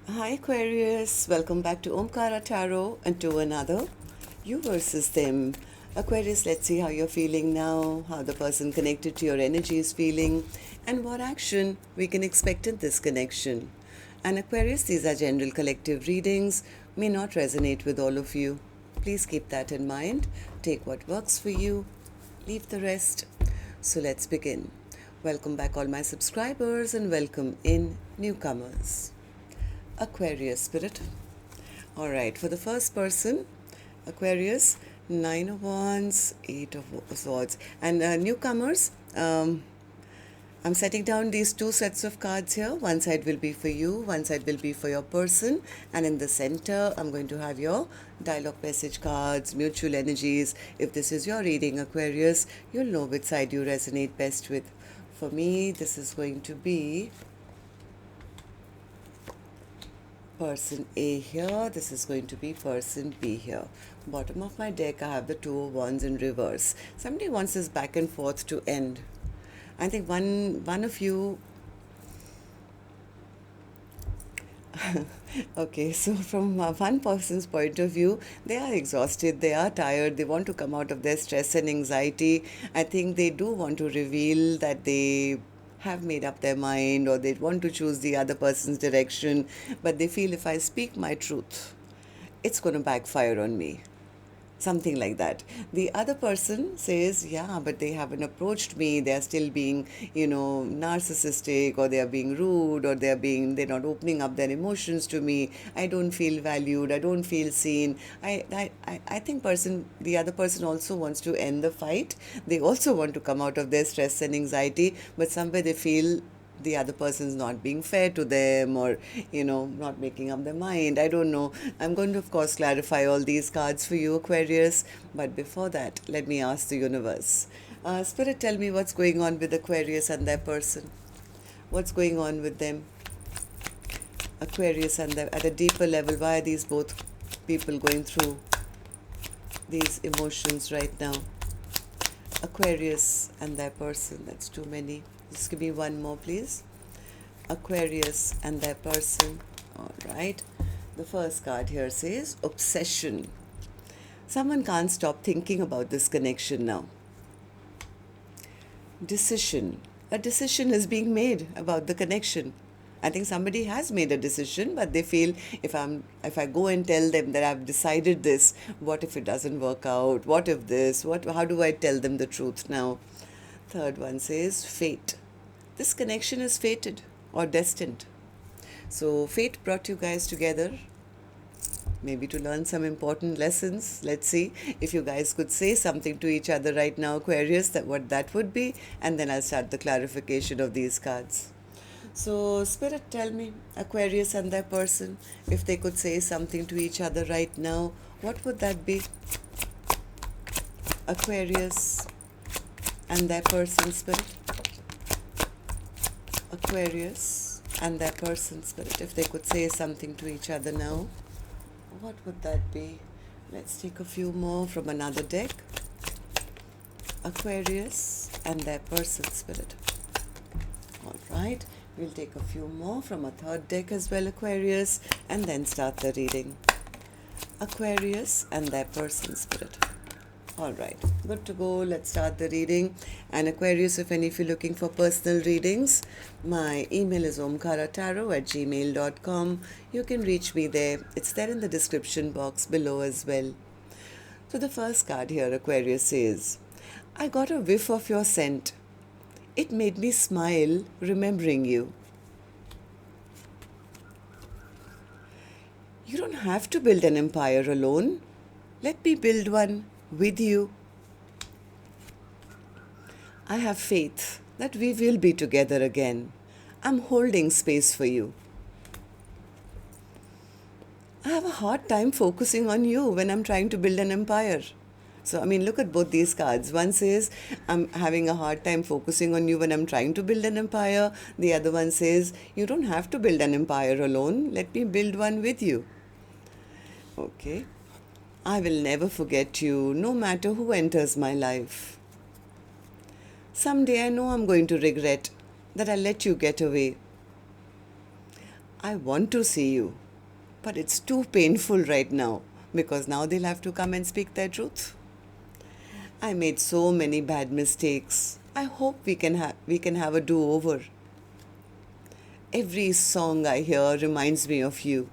Hi Aquarius, welcome back to Omkaratarot and to another you versus them. Aquarius, let's see how you're feeling now, how the person connected to your energy is feeling, and what action we can expect in this connection. And Aquarius, these are general collective readings, may not resonate with all of you. Please keep that in mind. Take what works for you, leave the rest. So let's begin. Welcome back, all my subscribers, and welcome in newcomers. Aquarius spirit. All right, for the first person, Aquarius, Nine of Wands, Eight of Swords, and newcomers. I'm setting down these two sets of cards here. One side will be for you, one side will be for your person, and in the center, I'm going to have your dialogue message cards, mutual energies. If this is your reading, Aquarius, you'll know which side you resonate best with. For me, this is going to be person A here, this is going to be person B here. Bottom of my deck, I have the Two of Wands in reverse. Somebody wants this back and forth to end. I think one of you okay, so from one person's point of view, they are exhausted, they are tired, they want to come out of their stress and anxiety. I think they do want to reveal that they have made up their mind, or they want to choose the other person's direction, but they feel if I speak my truth, it's going to backfire on me, something like that. The other person says, yeah, but they haven't approached me, they're still being, narcissistic, or they're being rude, or they're not opening up their emotions to me. I don't feel valued, I don't feel seen. I think the other person also wants to end the fight. They also want to come out of their stress and anxiety, but somewhere they feel the other person's not being fair to them, or not making up their mind. I don't know. I'm going to, of course, clarify all these cards for you, Aquarius, but before that, let me ask the universe. Spirit, tell me what's going on with Aquarius and their person. What's going on with them, Aquarius and at a deeper level? Why are these both people going through these emotions right now? Aquarius and their person. That's too many. Just give me one more, please. Aquarius and their person. All right. The first card here says obsession. Someone can't stop thinking about this connection now. Decision. A decision is being made about the connection. I think somebody has made a decision, but they feel if I go and tell them that I've decided this, what if it doesn't work out? What if this? How do I tell them the truth now? Third one says fate. This connection is fated or destined. So fate brought you guys together, maybe to learn some important lessons. Let's see if you guys could say something to each other right now, Aquarius, that what that would be, and then I'll start the clarification of these cards. So Spirit, tell me, Aquarius and their person, if they could say something to each other right now, what would that be? Aquarius and their person, Spirit. Aquarius and their person, Spirit, if they could say something to each other now, what would that be? Let's take a few more from another deck. Aquarius and their person, Spirit. All right, we'll take a few more from a third deck as well, Aquarius, and then start the reading. Aquarius and their person, Spirit. All right, good to go. Let's start the reading. And Aquarius, if you're looking for personal readings, my email is omkaratarot@gmail.com. You can reach me there. It's there in the description box below as well. So the first card here, Aquarius, says, I got a whiff of your scent. It made me smile remembering you. You don't have to build an empire alone. Let me build one with you. I have faith that we will be together again. I'm holding space for you. I have a hard time focusing on you when I'm trying to build an empire. So, look at both these cards. One says, I'm having a hard time focusing on you when I'm trying to build an empire. The other one says, you don't have to build an empire alone. Let me build one with you. Okay. I will never forget you, no matter who enters my life. Someday I know I'm going to regret that I let you get away. I want to see you, but it's too painful right now because now they'll have to come and speak their truth. I made so many bad mistakes. I hope we can have a do-over. Every song I hear reminds me of you.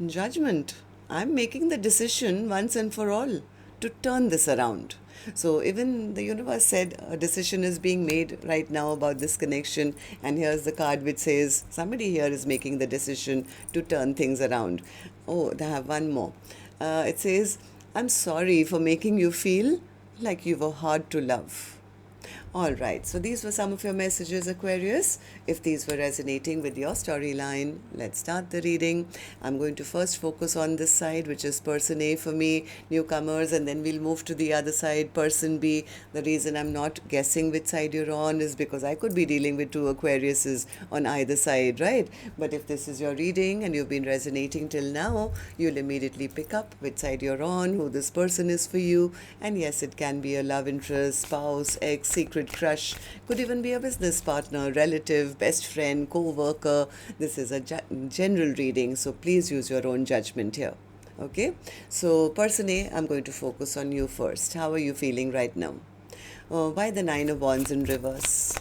Judgment. I'm making the decision once and for all to turn this around. So even the universe said a decision is being made right now about this connection, and here's the card which says somebody here is making the decision to turn things around. Oh, I have one more. It says, I'm sorry for making you feel like you were hard to love. All right, so these were some of your messages, Aquarius. If these were resonating with your storyline, let's start the reading. I'm going to first focus on this side, which is person A for me, newcomers, and then we'll move to the other side, person B. The reason I'm not guessing which side you're on is because I could be dealing with two Aquariuses on either side, right? But if this is your reading and you've been resonating till now, you'll immediately pick up which side you're on, who this person is for you. And yes, it can be a love interest, spouse, ex, secret crush, could even be a business partner, relative, best friend, co-worker. This is a general reading, so please use your own judgment here. Okay, so person A, I'm going to focus on you first. How are you feeling right now? Why the Nine of Wands in reverse?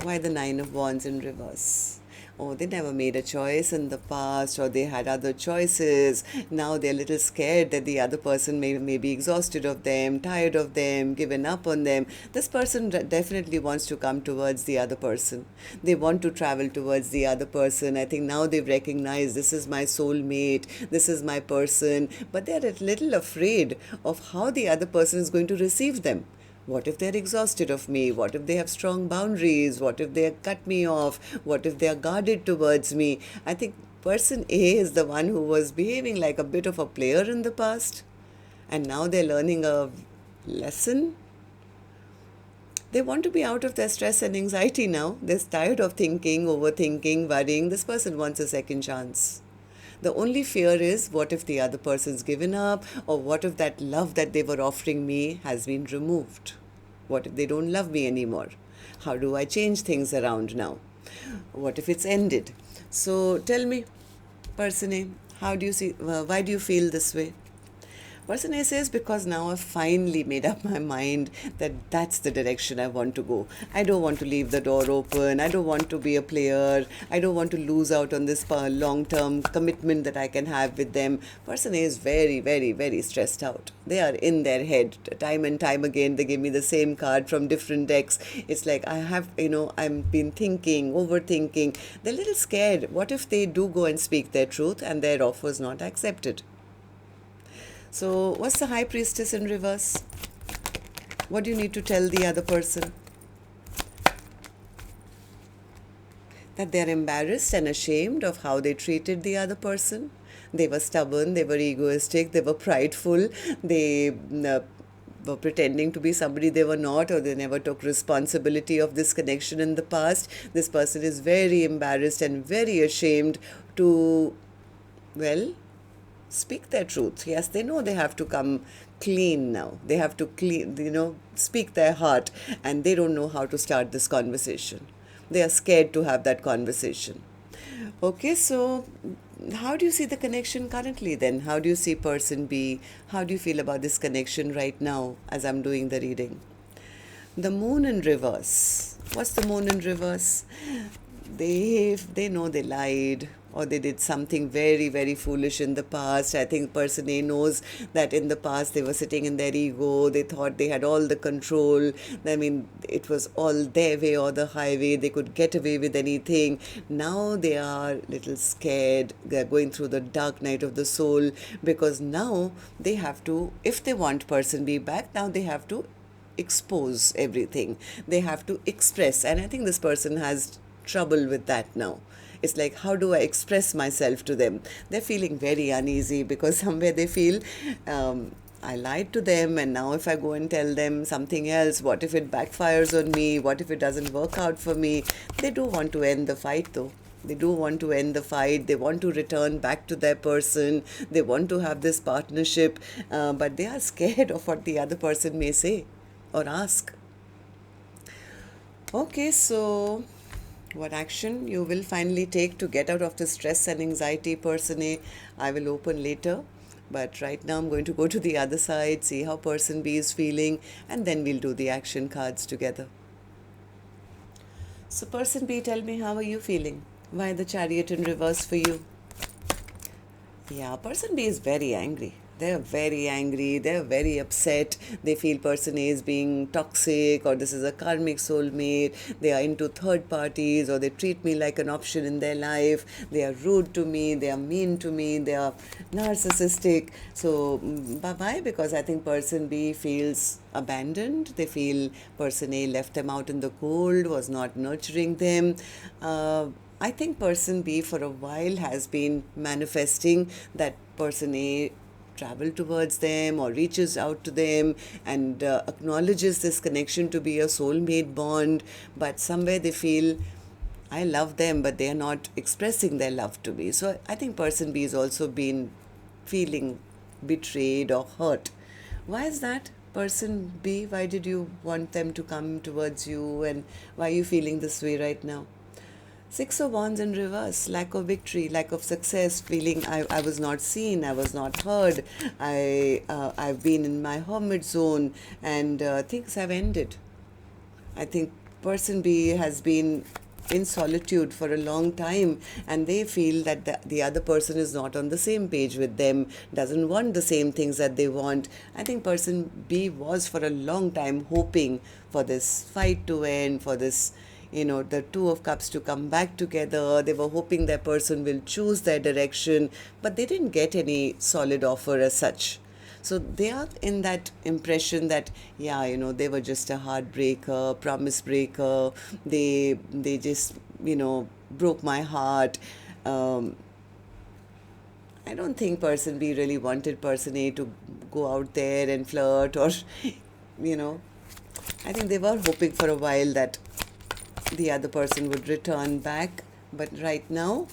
Why the Nine of Wands in reverse? Oh, they never made a choice in the past, or they had other choices. Now they're a little scared that the other person may be exhausted of them, tired of them, given up on them. This person definitely wants to come towards the other person. They want to travel towards the other person. I think now they've recognized this is my soulmate, this is my person, but they're a little afraid of how the other person is going to receive them. What if they're exhausted of me? What if they have strong boundaries? What if they cut me off? What if they are guarded towards me? I think person A is the one who was behaving like a bit of a player in the past, and now they're learning a lesson. They want to be out of their stress and anxiety now. They're tired of thinking, overthinking, worrying. This person wants a second chance. The only fear is, what if the other person's given up, or what if that love that they were offering me has been removed? What if they don't love me anymore? How do I change things around now? What if it's ended? So tell me, person A, how do you see, why do you feel this way? Person A says, because now I've finally made up my mind that that's the direction I want to go. I don't want to leave the door open. I don't want to be a player. I don't want to lose out on this long-term commitment that I can have with them. Person A is very, very, very stressed out. They are in their head. Time and time again, they give me the same card from different decks. It's like I've been thinking, overthinking. They're a little scared. What if they do go and speak their truth and their offer is not accepted? So what's the High Priestess in reverse? What do you need to tell the other person? That they're embarrassed and ashamed of how they treated the other person. They were stubborn, they were egoistic, they were prideful, they were pretending to be somebody they were not, or they never took responsibility of this connection in the past. This person is very embarrassed and very ashamed to, speak their truth. Yes, they know they have to come clean now. They have to speak their heart, and they don't know how to start this conversation. They are scared to have that conversation. Okay, so how do you see the connection currently then? How do you see person B? How do you feel about this connection right now as I'm doing the reading? The Moon in reverse. What's the Moon in reverse? They know they lied, or they did something very, very foolish in the past. I think person A knows that in the past they were sitting in their ego. They thought they had all the control. I mean, it was all their way or the highway. They could get away with anything. Now they are a little scared. They're going through the dark night of the soul, because now they have to, if they want person B back, now they have to expose everything. They have to express. And I think this person has trouble with that now. It's like, how do I express myself to them? They're feeling very uneasy because somewhere they feel I lied to them, and now if I go and tell them something else, what if it backfires on me? What if it doesn't work out for me? They do want to end the fight though. They do want to end the fight. They want to return back to their person. They want to have this partnership, but they are scared of what the other person may say or ask. Okay, so What action you will finally take to get out of the stress and anxiety, person A, I will open later. But right now I'm going to go to the other side, see how person B is feeling, and then we'll do the action cards together. So person B, tell me, how are you feeling? Why the Chariot in reverse for you? Yeah, person B is very angry. They're very angry, they're very upset. They feel person A is being toxic, or this is a karmic soulmate. They are into third parties, or they treat me like an option in their life. They are rude to me, they are mean to me, they are narcissistic. So, why? Because I think person B feels abandoned. They feel person A left them out in the cold, was not nurturing them. I think person B for a while has been manifesting that person A travel towards them or reaches out to them and acknowledges this connection to be a soulmate bond, but somewhere they feel I love them, but they are not expressing their love to me. So I think person B has also been feeling betrayed or hurt. Why is that? Person B, why did you want them to come towards you, and why are you feeling this way right now? Six of Wands in reverse, lack of victory, lack of success, feeling I was not seen, I was not heard, I've been in my hermit zone, and things have ended. I think person B has been in solitude for a long time, and they feel that the other person is not on the same page with them, doesn't want the same things that they want. I think person B was for a long time hoping for this fight to end, for this, the Two of Cups to come back together. They were hoping their person will choose their direction, but they didn't get any solid offer as such. So they are in that impression that, yeah, they were just a heartbreaker, promise breaker. They just, broke my heart. I don't think person B really wanted person A to go out there and flirt, or, I think they were hoping for a while that the other person would return back, but right now,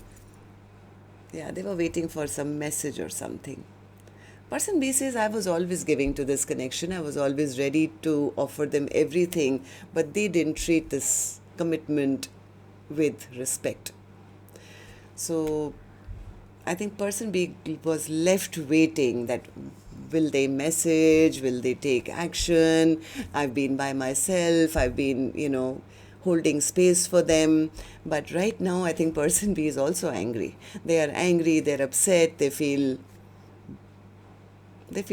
yeah, they were waiting for some message or something. Person B says, I was always giving to this connection, I was always ready to offer them everything, but they didn't treat this commitment with respect. So I think person B was left waiting that will they message, will they take action? I've been by myself, I've been, holding space for them. But right now, I think person B is also angry. They are angry, they're upset, they feel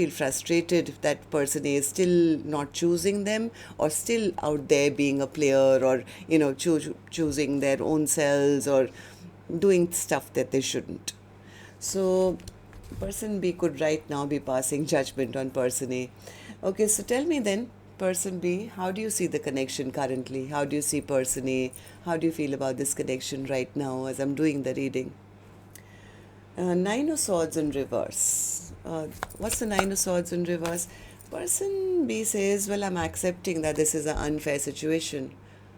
frustrated that person A is still not choosing them, or still out there being a player, or, choosing their own selves, or doing stuff that they shouldn't. So person B could right now be passing judgment on person A. Okay, so tell me then, person B, how do you see the connection currently? How do you see person A? How do you feel about this connection right now as I'm doing the reading? Nine of Swords in reverse. What's the Nine of Swords in reverse? Person B says, well, I'm accepting that this is an unfair situation.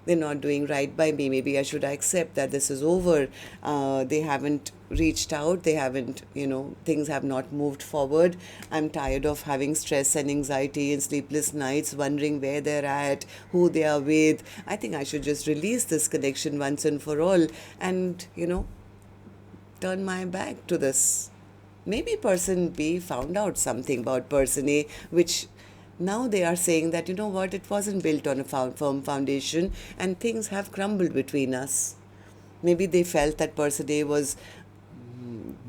They're not doing right by me. Maybe I should accept that this is over. They haven't reached out. They haven't, things have not moved forward. I'm tired of having stress and anxiety and sleepless nights, wondering where they're at, who they are with. I think I should just release this connection once and for all, and, turn my back to this. Maybe person B found out something about person A, which now they are saying that, it wasn't built on a firm foundation, and things have crumbled between us. Maybe they felt that person A was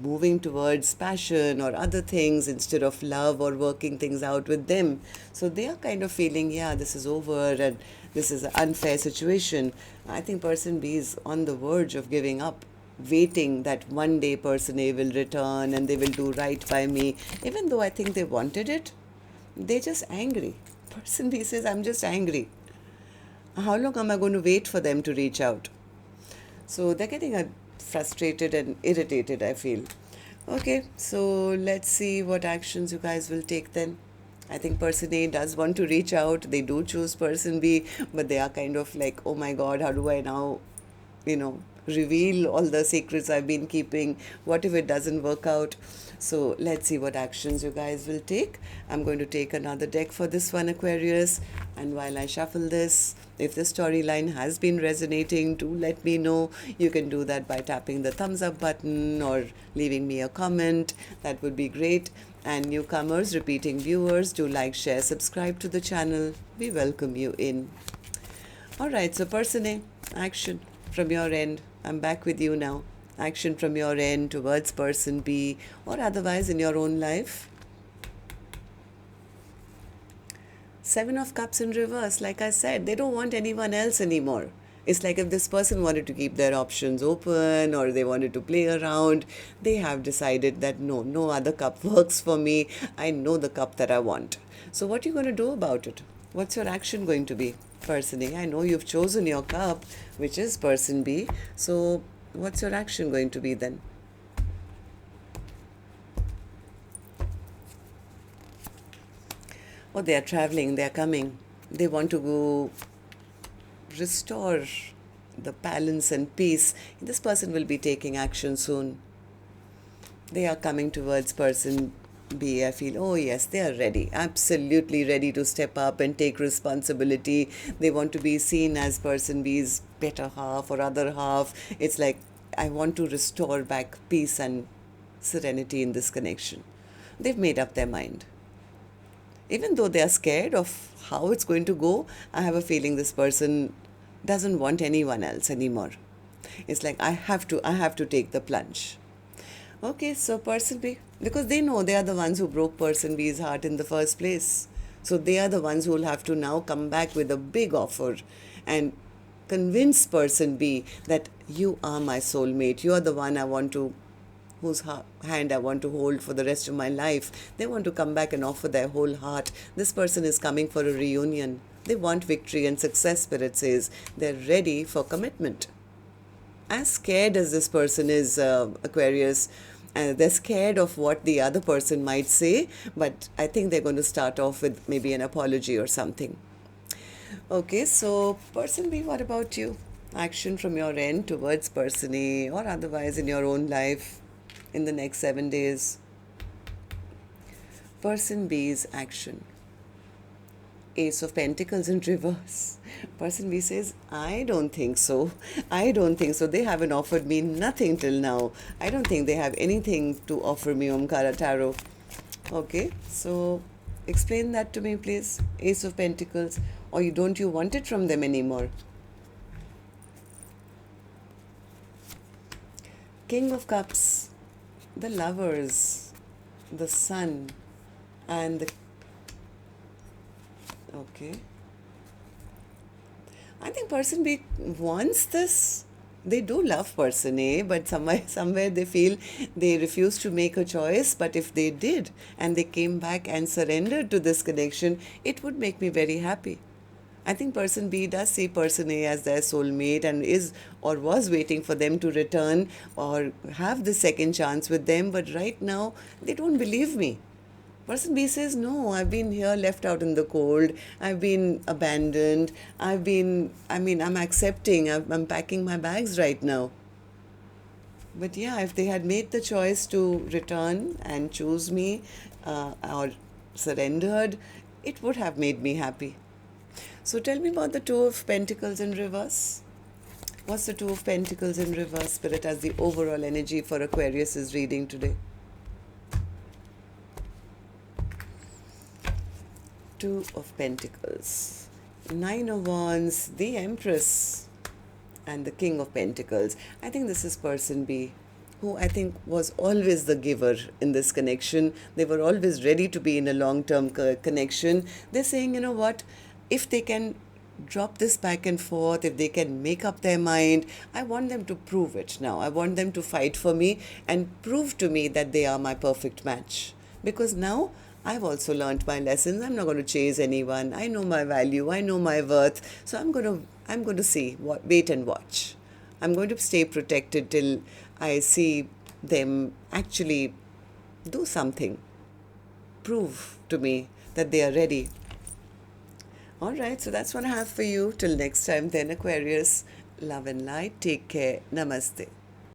moving towards passion or other things instead of love or working things out with them. So they are kind of feeling, yeah, this is over and this is an unfair situation. I think person B is on the verge of giving up, waiting that one day person A will return and they will do right by me. Even though I think they wanted it, they're just angry. Person B says, I'm just angry. How long am I going to wait for them to reach out? So they're getting frustrated and irritated, I feel. Okay, so let's see what actions you guys will take then. I think person A does want to reach out. They do choose person B, but they are kind of like, oh my God, how do I now, reveal all the secrets I've been keeping? What if it doesn't work out? So let's see what actions you guys will take. I'm going to take another deck for this one, Aquarius. And while I shuffle this, if the storyline has been resonating, do let me know. You can do that by tapping the thumbs up button or leaving me a comment. That would be great. And newcomers, repeating viewers, do like, share, subscribe to the channel. We welcome you in. Alright, so person A, action from your end. I'm back with you now. Action from your end towards person B or otherwise in your own life. 7 of Cups in reverse. Like I said, they don't want anyone else anymore. It's like if this person wanted to keep their options open or they wanted to play around, they have decided that no other cup works for me. I know the cup that I want. So what are you going to do about it? What's your action going to be, person A? I know you've chosen your cup, which is person B. So what's your action going to be then? Oh, they are traveling, they are coming. They want to go restore the balance and peace. This person will be taking action soon. They are coming towards person B. I feel, oh yes, they are ready, absolutely ready to step up and take responsibility. They want to be seen as person B's better half or other half. It's like, I want to restore back peace and serenity in this connection. They've made up their mind. Even though they are scared of how it's going to go, I have a feeling this person doesn't want anyone else anymore. It's like, I have to take the plunge. Okay, so person B, because they know they are the ones who broke person B's heart in the first place. So they are the ones who will have to now come back with a big offer and convince person B that you are my soulmate. You are the one I want to, whose hand I want to hold for the rest of my life. They want to come back and offer their whole heart. This person is coming for a reunion. They want victory and success, Spirit says. They're ready for commitment. As scared as this person is, Aquarius, they're scared of what the other person might say, but I think they're going to start off with maybe an apology or something. Okay, so person B, what about you? Action from your end towards person A or otherwise in your own life in the next 7 days. Person B's action. Ace of Pentacles in reverse. Person B says, I don't think so. I don't think so. They haven't offered me nothing till now. I don't think they have anything to offer me, Omkaratarot. Okay, so explain that to me, please. Ace of Pentacles. Or don't you want it from them anymore? King of Cups. The Lovers. The Sun. And the... Okay. I think person B wants this. They do love person A, but somewhere they feel they refuse to make a choice. But if they did and they came back and surrendered to this connection, it would make me very happy. I think person B does see person A as their soulmate and is or was waiting for them to return or have the second chance with them. But right now, they don't believe me. Person B says, no, I've been here left out in the cold. I've been abandoned. I'm accepting. I'm packing my bags right now. But yeah, if they had made the choice to return and choose me or surrendered, it would have made me happy. So tell me about the Two of Pentacles in reverse. What's the Two of Pentacles in reverse, Spirit, as the overall energy for Aquarius' reading today? Two of Pentacles, Nine of Wands, the Empress, and the King of Pentacles. I think this is person B, who I think was always the giver in this connection. They were always ready to be in a long-term connection. They're saying, you know what, if they can drop this back and forth, if they can make up their mind, I want them to prove it now. I want them to fight for me and prove to me that they are my perfect match. Because now I've also learned my lessons. I'm not going to chase anyone. I know my value. I know my worth. So I'm going to see, wait and watch. I'm going to stay protected till I see them actually do something. Prove to me that they are ready. All right, so that's what I have for you. Till next time then, Aquarius. Love and light. Take care. Namaste.